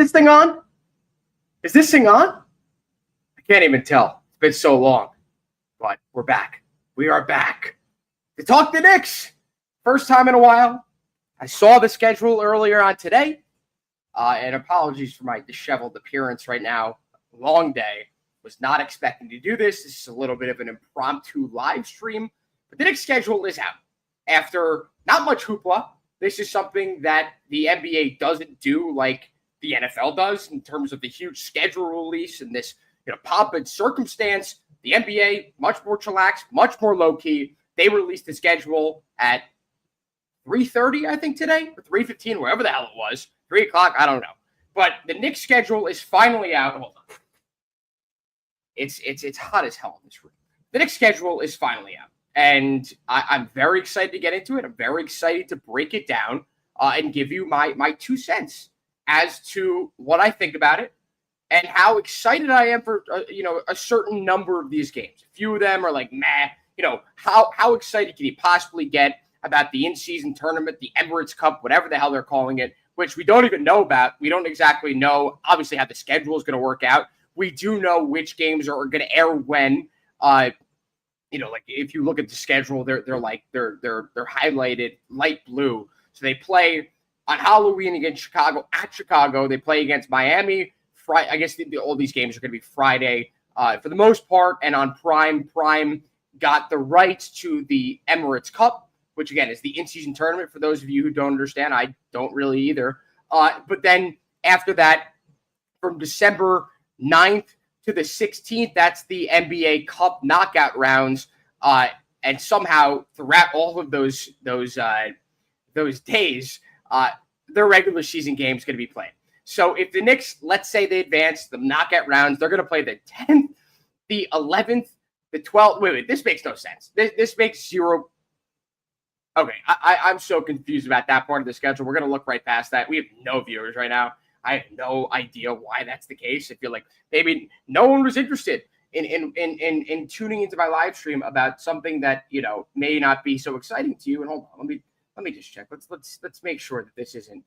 this thing on? Is this thing on? I can't even tell. It's been so long. But we're back. We are back to talk the Knicks. First time in a while. I saw the schedule earlier on today. And apologies for my disheveled appearance right now. Long day. Was not expecting to do this. This is a little bit of an impromptu live stream. But the Knicks schedule is out. After not much hoopla, this is something that the NBA doesn't do like the NFL does in terms of the huge schedule release and this pomp and circumstance. The NBA, much more chillaxed, much more low-key. They released the schedule at 3:30, I think, today, or 3:15, wherever the hell it was. 3 o'clock, I don't know. But the Knicks schedule is finally out. Hold on. It's hot as hell in this room. The Knicks schedule is finally out. And I'm very excited to get into it. I'm very excited to break it down and give you my 2 cents as to what I think about it and how excited I am for a certain number of these games. A few of them are like, meh. How excited can you possibly get about the in-season tournament, the Emirates Cup, whatever the hell they're calling it, which we don't even know about. We don't exactly know, obviously, how the schedule is going to work out. We do know which games are going to air when. Like if you look at the schedule, they're highlighted light blue. So they play on Halloween against Chicago at Chicago. They play against Miami. I guess all these games are going to be Friday for the most part. And on Prime got the rights to the Emirates Cup, which again is the in-season tournament. For those of you who don't understand, I don't really either. But then after that, from December 9th to the 16th, that's the NBA Cup knockout rounds, and somehow throughout all of those days, their regular season game is going to be played. So if the Knicks, let's say they advance the knockout rounds, they're going to play the 10th, the 11th, the 12th. Wait, this makes no sense. This makes zero. Okay, I'm so confused about that part of the schedule. We're going to look right past that. We have no viewers right now. I have no idea why that's the case. I feel like maybe no one was interested in tuning into my live stream about something that may not be so exciting to you. And hold on, let me just check. Let's make sure that this isn't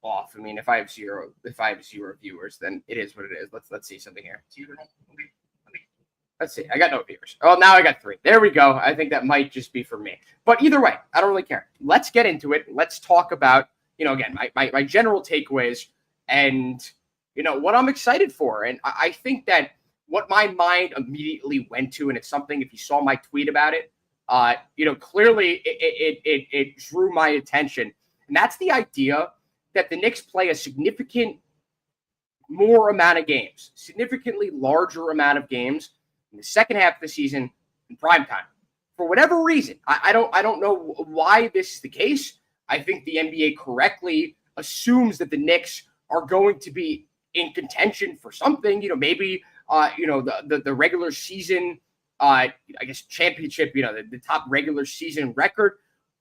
off. I mean, if I have zero viewers, then it is what it is. Let's see something here. Let's see. I got no viewers. Oh, now I got 3. There we go. I think that might just be for me. But either way, I don't really care. Let's get into it. Let's talk about again, my general takeaways and, what I'm excited for. And I think that what my mind immediately went to, and it's something, if you saw my tweet about it, clearly it drew my attention. And that's the idea that the Knicks play a significantly larger amount of games in the second half of the season in prime time. For whatever reason, I don't know why this is the case. I think the NBA correctly assumes that the Knicks are going to be in contention for something. Maybe the regular season, I guess championship. The top regular season record.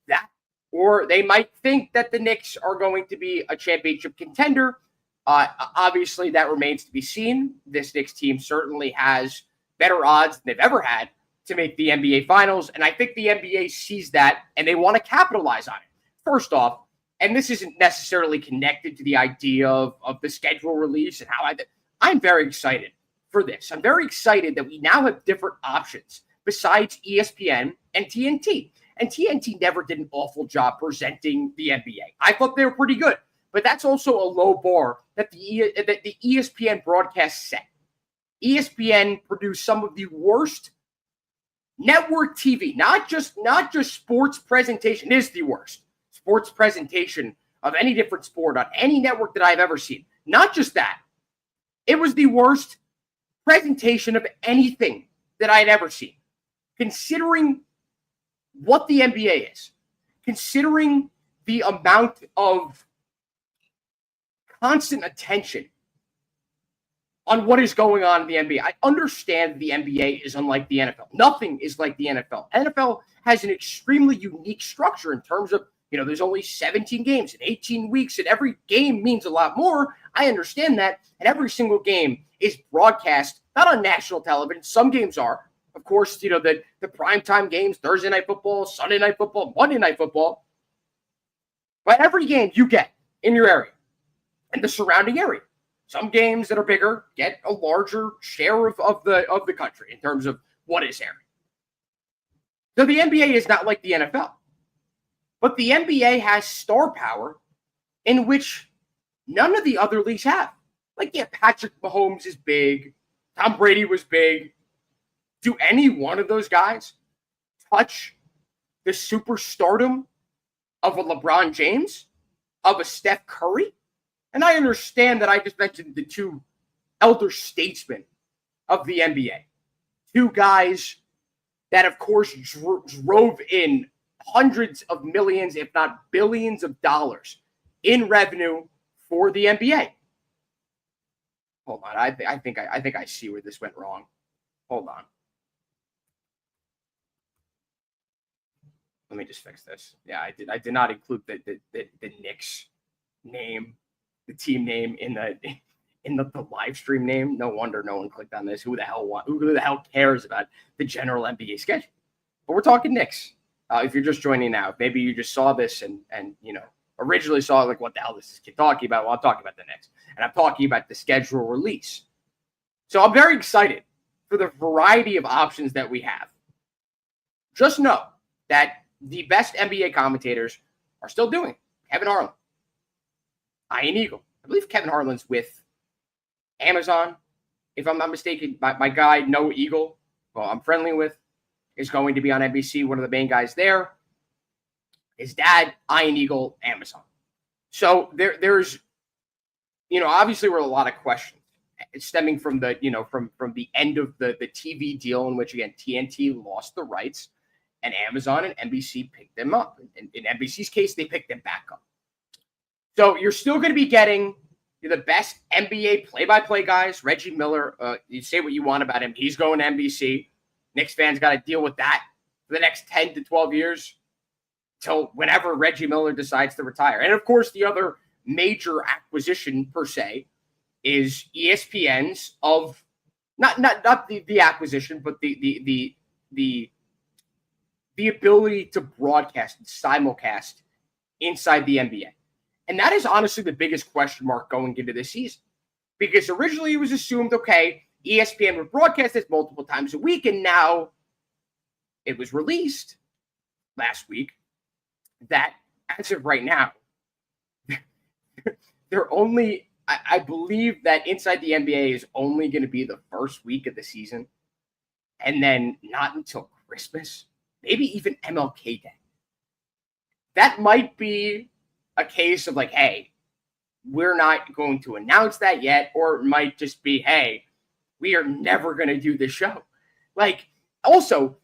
That, or they might think that the Knicks are going to be a championship contender. Obviously, that remains to be seen. This Knicks team certainly has better odds than they've ever had to make the NBA Finals, and I think the NBA sees that and they want to capitalize on it. First off, and this isn't necessarily connected to the idea of the schedule release and how I'm very excited for this. I'm very excited that we now have different options besides ESPN and TNT. And TNT never did an awful job presenting the NBA. I thought they were pretty good, but that's also a low bar that the ESPN broadcast set. ESPN produced some of the worst network TV, not just sports presentation. It is the worst sports presentation of any different sport on any network that I've ever seen. Not just that. It was the worst presentation of anything that I had ever seen. Considering what the NBA is, considering the amount of constant attention on what is going on in the NBA. I understand the NBA is unlike the NFL. Nothing is like the NFL. NFL has an extremely unique structure in terms of, there's only 17 games in 18 weeks, and every game means a lot more. I understand that. And every single game is broadcast, not on national television. Some games are. Of course, the primetime games, Thursday night football, Sunday night football, Monday night football. But every game you get in your area, and the surrounding area. Some games that are bigger get a larger share of the country in terms of what is airing. So the NBA is not like the NFL. But the NBA has star power in which none of the other leagues have. Like, yeah, Patrick Mahomes is big. Tom Brady was big. Do any one of those guys touch the superstardom of a LeBron James, of a Steph Curry? And I understand that I just mentioned the two elder statesmen of the NBA. Two guys that, of course, drove in hundreds of millions, if not billions of dollars in revenue for the NBA. Hold on. I think I see where this went wrong. Hold on. Let me just fix this. Yeah, I did not include the Knicks name, the team name in the live stream name. No wonder no one clicked on this. Who the hell cares about the general NBA schedule? But we're talking Knicks. If you're just joining now, maybe you just saw this and originally saw like, what the hell is this kid talking about? Well, I'm talking about the Knicks, and I'm talking about the schedule release. So I'm very excited for the variety of options that we have. Just know that the best NBA commentators are still doing it. Kevin Harlan, Ian Eagle. I believe Kevin Harlan's with Amazon, if I'm not mistaken. My guy, Noah Eagle, well, I'm friendly with, is going to be on NBC, one of the main guys there. His dad, Ian Eagle, Amazon. So there's, obviously there were a lot of questions stemming from the, from the end of the TV deal in which, again, TNT lost the rights and Amazon and NBC picked them up. In NBC's case, they picked them back up. So you're still going to be getting the best NBA play-by-play guys. Reggie Miller, you say what you want about him. He's going to NBC. Knicks fans got to deal with that for the next 10 to 12 years till whenever Reggie Miller decides to retire. And, of course, the other major acquisition, per se, is ESPN's of not the acquisition, but the ability to broadcast and simulcast inside the NBA. And that is honestly the biggest question mark going into this season. Because originally it was assumed, okay, ESPN would broadcast this multiple times a week, and now it was released last week that as of right now, they're only, I believe that Inside the NBA is only going to be the first week of the season, and then not until Christmas, maybe even MLK Day. That might be a case of like, hey, we're not going to announce that yet, or it might just be, hey, we are never going to do this show. Like, also,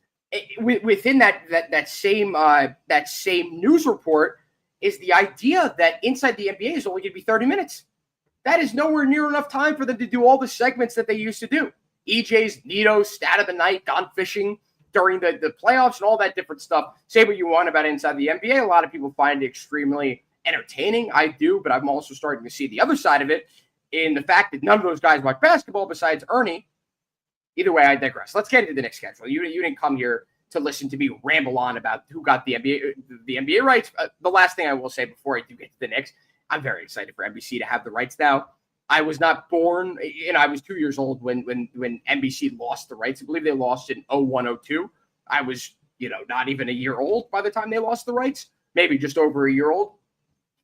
within that same news report is the idea that Inside the NBA is only going to be 30 minutes. That is nowhere near enough time for them to do all the segments that they used to do. EJ's, Nito's, Stat of the Night, Gone Fishing during the playoffs and all that different stuff. Say what you want about Inside the NBA. A lot of people find it extremely entertaining. I do, but I'm also starting to see the other side of it in the fact that none of those guys watch basketball besides Ernie. Either way, I digress. Let's get into the next schedule. You didn't come here to listen to me ramble on about who got the NBA rights. The last thing I will say before I do get to the Knicks, I'm very excited for NBC to have the rights now. I was not born, I was 2 years old when NBC lost the rights. I believe they lost in 01-02. I was, not even a year old by the time they lost the rights, maybe just over a year old.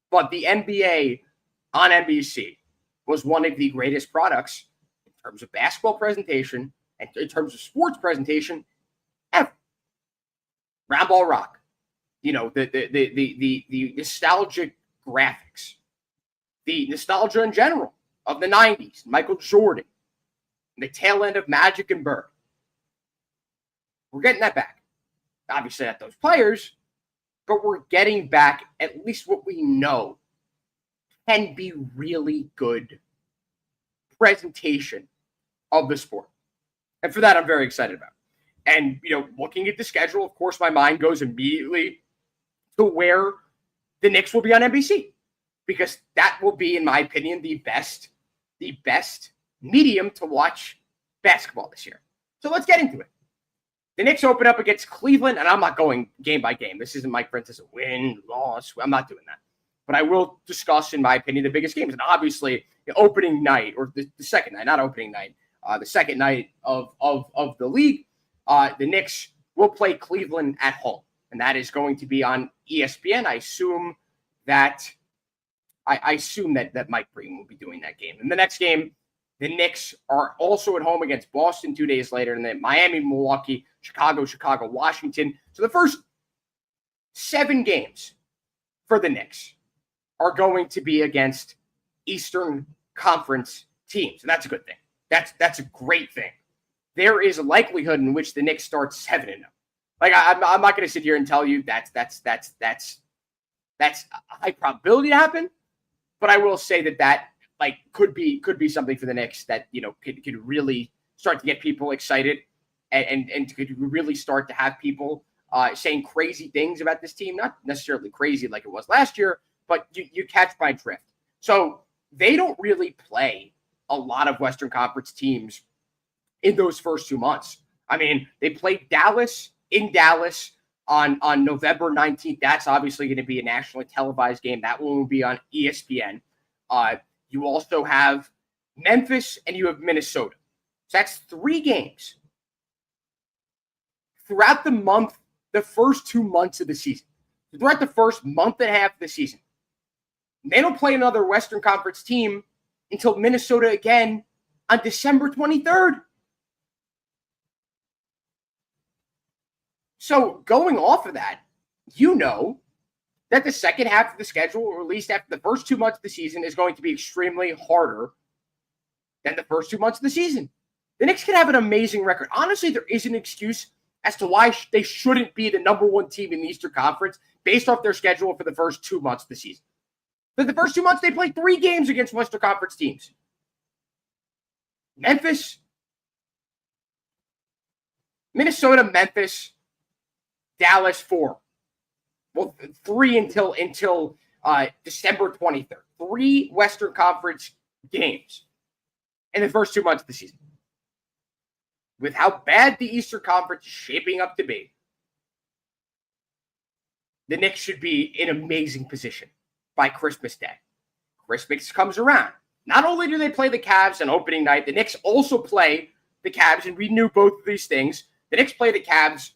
But the NBA on NBC was one of the greatest products in terms of basketball presentation and in terms of sports presentation ever. Round Ball Rock, the nostalgic graphics, the nostalgia in general of the 90s, Michael Jordan, the tail end of Magic and Bird. We're getting that back. Obviously not those players, but we're getting back at least what we know can be really good presentation of the sport. And for that, I'm very excited about. And, looking at the schedule, of course, my mind goes immediately to where the Knicks will be on NBC. Because that will be, in my opinion, the best medium to watch basketball this year. So let's get into it. The Knicks open up against Cleveland, and I'm not going game by game. This isn't Mike Francis, win, loss. I'm not doing that. but I will discuss, in my opinion, the biggest games. And obviously, the opening night, or the second night, not opening night, the second night of the league, the Knicks will play Cleveland at home. And that is going to be on ESPN. I assume that Mike Breen will be doing that game. And the next game, the Knicks are also at home against Boston 2 days later, and then Miami, Milwaukee, Chicago, Washington. So the first 7 games for the Knicks are going to be against Eastern Conference teams, and that's a good thing. That's a great thing. There is a likelihood in which the Knicks start 7-0. Like I'm not going to sit here and tell you that's a high probability to happen, but I will say that like could be something for the Knicks that could really start to get people excited and could really start to have people saying crazy things about this team. Not necessarily crazy like it was last year, but you catch my drift. So they don't really play a lot of Western Conference teams in those first 2 months. I mean, they played Dallas in Dallas on November 19th. That's obviously going to be a nationally televised game. That one will be on ESPN. You also have Memphis and you have Minnesota. So that's 3 games throughout the first 2 months of the season. Throughout the first month and a half of the season. They don't play another Western Conference team until Minnesota again on December 23rd. So going off of that, that the second half of the schedule, or at least after the first 2 months of the season, is going to be extremely harder than the first 2 months of the season. The Knicks can have an amazing record. Honestly, there is an excuse as to why they shouldn't be the number 1 team in the Eastern Conference based off their schedule for the first 2 months of the season. But the first 2 months, they played 3 games against Western Conference teams. Minnesota, Memphis, Dallas, 4. Well, 3 until December 23rd. 3 Western Conference games in the first 2 months of the season. With how bad the Eastern Conference is shaping up to be, the Knicks should be in amazing position by Christmas Day. Christmas comes around. Not only do they play the Cavs on opening night, the Knicks also play the Cavs, and we knew both of these things. The Knicks play the Cavs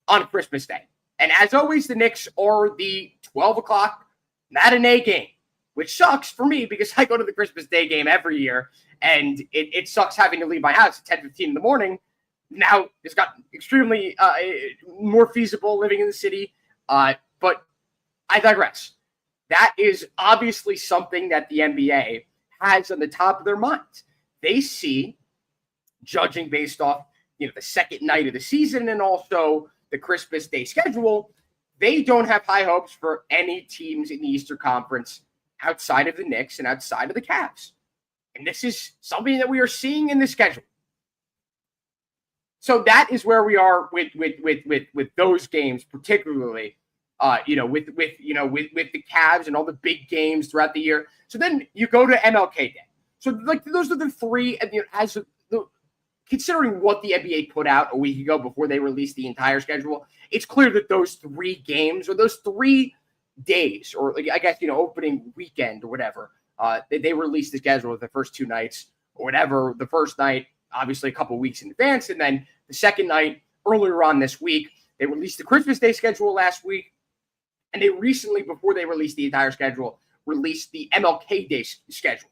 on Christmas Day. And as always, the Knicks are the 12 o'clock matinee game, which sucks for me because I go to the Christmas Day game every year, and it sucks having to leave my house at 10:15 in the morning. Now it's gotten extremely more feasible living in the city, but I digress. That is obviously something that the NBA has on the top of their minds. They see, judging based off the second night of the season and also the Christmas Day schedule, they don't have high hopes for any teams in the Eastern Conference outside of the Knicks and outside of the Cavs. And this is something that we are seeing in the schedule. So that is where we are with those games, particularly, with the Cavs and all the big games throughout the year. So then you go to MLK Day. So like those are the 3, and considering what the NBA put out a week ago before they released the entire schedule, it's clear that those 3 games or those 3 days, or I guess opening weekend or whatever, they released the schedule the first 2 nights or whatever. The first night, obviously, a couple weeks in advance, and then the second night earlier on this week. They released the Christmas Day schedule last week, and they recently, before they released the entire schedule, released the MLK Day schedule.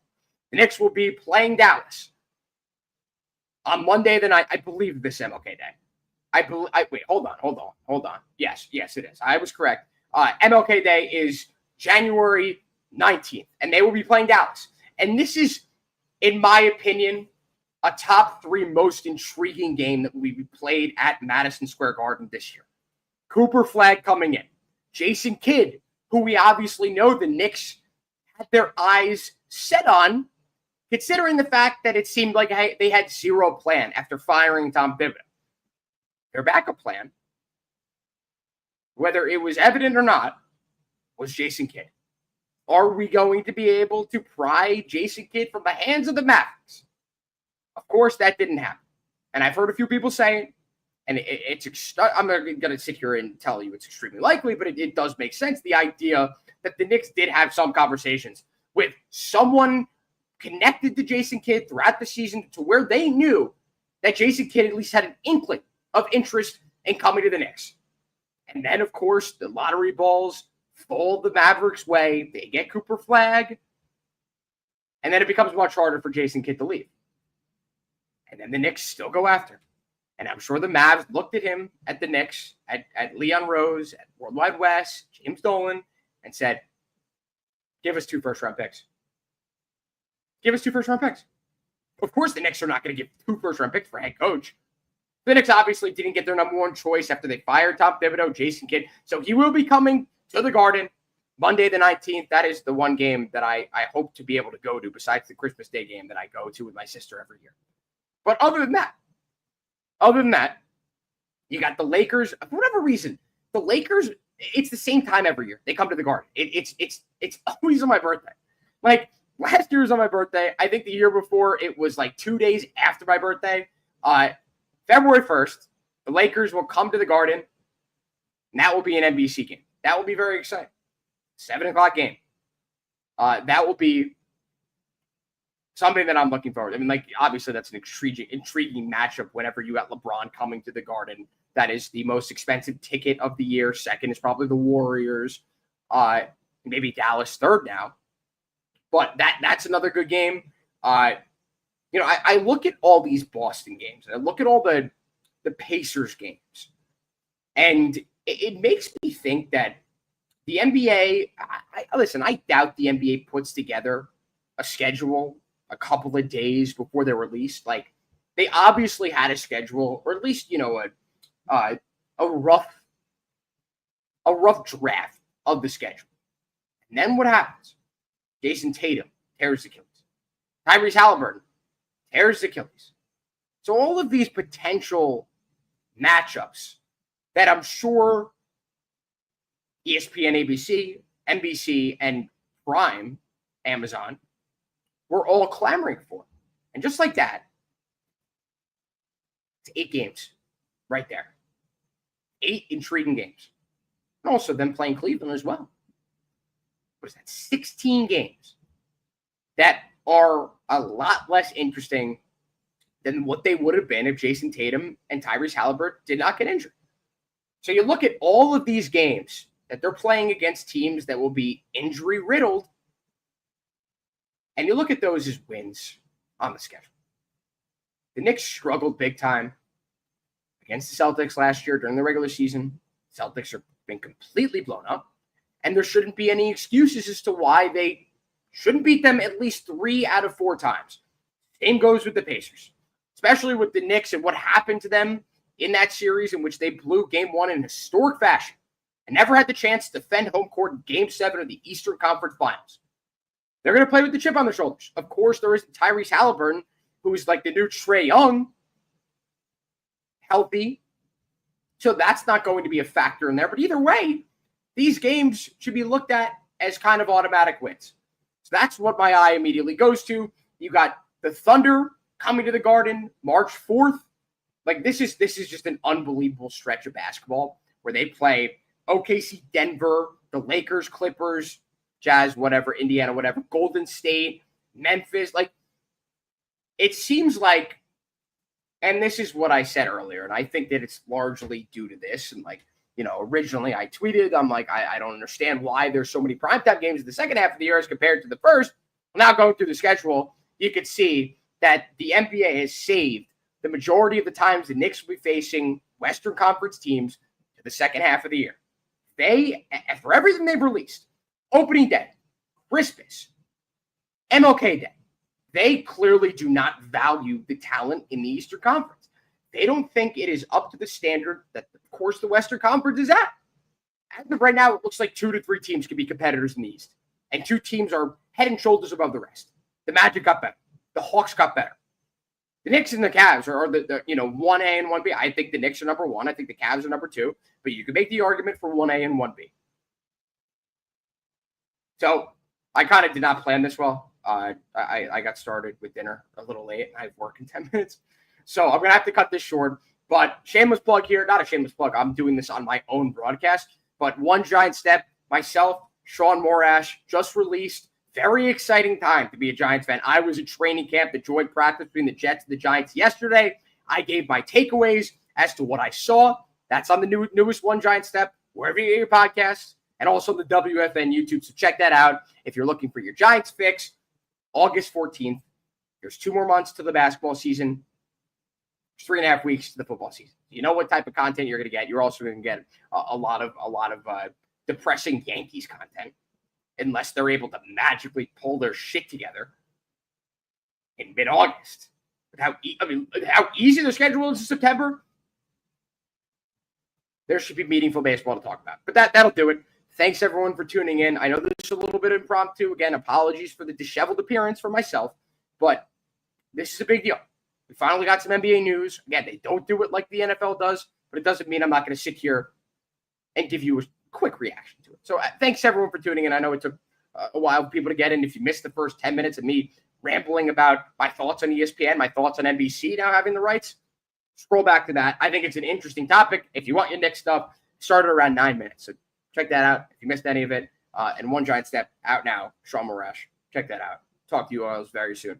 The Knicks will be playing Dallas on Monday the night. I believe this MLK Day. Wait, hold on. Yes, it is. I was correct. MLK Day is January 19th, and they will be playing Dallas. And this is, in my opinion, a top 3 most intriguing game that will be played at Madison Square Garden this year. Cooper Flag coming in. Jason Kidd, who we obviously know the Knicks had their eyes set on, considering the fact that it seemed like they had 0 plan after firing Tom Thibodeau. Their backup plan, whether it was evident or not, was Jason Kidd. Are we going to be able to pry Jason Kidd from the hands of the Mavericks? Of course, that didn't happen. And I've heard a few people say it, and I'm not going to sit here and tell you it's extremely likely, but it does make sense. The idea that the Knicks did have some conversations with someone connected to Jason Kidd throughout the season to where they knew that Jason Kidd at least had an inkling of interest in coming to the Knicks. And then, of course, the lottery balls fall the Mavericks' way. They get Cooper Flagg. And then it becomes much harder for Jason Kidd to leave. And then the Knicks still go after him. And I'm sure the Mavs looked at him at the Knicks, at Leon Rose, at Worldwide West, James Dolan, and said, give us 2 first-round picks. Give us 2 first-round picks. Of course, the Knicks are not going to give 2 first-round picks for head coach. The Knicks obviously didn't get their number 1 choice after they fired Tom Thibodeau, Jason Kidd. So he will be coming to the Garden Monday the 19th. That is the one game that I hope to be able to go to besides the Christmas Day game that I go to with my sister every year. But other than that, you got the Lakers. For whatever reason, the Lakers, it's the same time every year. They come to the Garden. It's always on my birthday. Like, last year was on my birthday. I think the year before, it was like 2 days after my birthday. February 1st, the Lakers will come to the Garden, and that will be an NBC game. That will be very exciting. 7 o'clock game. That will be something that I'm looking forward to. I mean, like, obviously that's an intriguing matchup whenever you got LeBron coming to the Garden. That is the most expensive ticket of the year. Second is probably the Warriors. Maybe Dallas third now. But that's another good game. I look at all these Boston games. And I look at all the Pacers games. And it makes me think that the NBA, I doubt the NBA puts together a schedule a couple of days before they're released. Like, they obviously had a schedule, or at least, a rough draft of the schedule. And then what happens? Jason Tatum tears Achilles. Tyrese Halliburton tears Achilles. So all of these potential matchups that I'm sure ESPN, ABC, NBC, and Prime, Amazon, we're all clamoring for. And just like that, it's 8 games right there. 8 intriguing games. And also them playing Cleveland as well. What is that? 16 games that are a lot less interesting than what they would have been if Jason Tatum and Tyrese Halliburton did not get injured. So you look at all of these games that they're playing against teams that will be injury-riddled, and you look at those as wins on the schedule. The Knicks struggled big time against the Celtics last year during the regular season. Celtics have been completely blown up, and there shouldn't be any excuses as to why they shouldn't beat them at least 3 out of 4 times. Same goes with the Pacers, especially with the Knicks and what happened to them in that series in which they blew Game 1 in historic fashion and never had the chance to defend home court in Game 7 of the Eastern Conference Finals. They're going to play with the chip on their shoulders. Of course, there is Tyrese Halliburton, who's like the new Trae Young, healthy. So that's not going to be a factor in there. But either way, these games should be looked at as kind of automatic wins. So that's what my eye immediately goes to. You got the Thunder coming to the Garden March 4th. Like, this is just an unbelievable stretch of basketball where they play OKC, Denver, the Lakers, Clippers, Jazz, whatever, Indiana, whatever, Golden State, Memphis. Like, it seems like, and this is what I said earlier, and I think that it's largely due to this. And like, originally I tweeted, I'm like, I don't understand why there's so many primetime games in the second half of the year as compared to the first. Well, now going through the schedule, you could see that the NBA has saved the majority of the times the Knicks will be facing Western Conference teams to the second half of the year. They, for everything they've released, opening day, Christmas, MLK Day, they clearly do not value the talent in the Eastern Conference. They don't think it is up to the standard that, of course, the Western Conference is at. As of right now, it looks like 2 to 3 teams could be competitors in the East. And 2 teams are head and shoulders above the rest. The Magic got better. The Hawks got better. The Knicks and the Cavs are the 1A and 1B. I think the Knicks are number 1. I think the Cavs are number 2. But you could make the argument for 1A and 1B. So I kind of did not plan this well. I got started with dinner a little late. I have work in 10 minutes. So I'm going to have to cut this short. But shameless plug here, not a shameless plug. I'm doing this on my own broadcast. But One Giant Step, myself, Sean Morash, just released. Very exciting time to be a Giants fan. I was at training camp, the joint practice between the Jets and the Giants yesterday. I gave my takeaways as to what I saw. That's on the newest One Giant Step, wherever you get your podcasts, and also the WFN YouTube. So check that out if you're looking for your Giants fix. August 14th. There's 2 more months to the basketball season. 3.5 weeks to the football season. You know what type of content you're going to get. You're also going to get a lot of depressing Yankees content, unless they're able to magically pull their shit together in mid-August. How easy the schedule is in September. There should be meaningful baseball to talk about. But that'll do it. Thanks, everyone, for tuning in. I know this is a little bit impromptu. Again, apologies for the disheveled appearance for myself, but this is a big deal. We finally got some NBA news. Again, they don't do it like the NFL does, but it doesn't mean I'm not going to sit here and give you a quick reaction to it. So thanks, everyone, for tuning in. I know it took a while for people to get in. If you missed the first 10 minutes of me rambling about my thoughts on ESPN, my thoughts on NBC now having the rights, scroll back to that. I think it's an interesting topic. If you want your Knicks stuff, start at around 9 minutes. So check that out if you missed any of it. And One Giant Step out now. Sean Morash. Check that out. Talk to you all very soon.